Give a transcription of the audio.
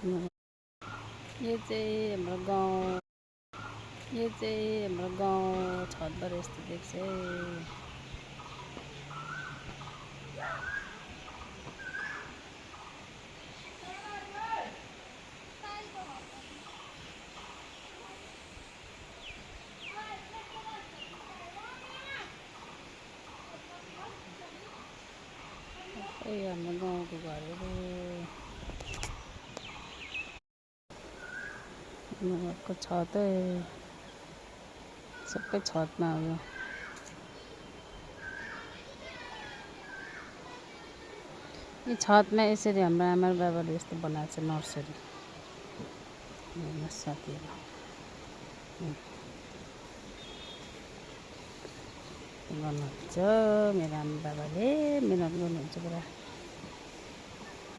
यो चाहिँ हाम्रो गाउँ, यो चाहिँ हाम्रो गाउँ छतबाट यस्तो देख्छ है। हाम्रो गाउँको घरहरू, घरको छतै सबै छतमा हो यो। यो छतमा यसरी हाम्रो आमा र बाबाले यस्तो बनाएको छ नर्सरी। हेर्नुहोस् साथीहरू, गर्नुहुन्छ मेरो आमा बाबाले मिहिनेत गर्नुहुन्छ पुरा।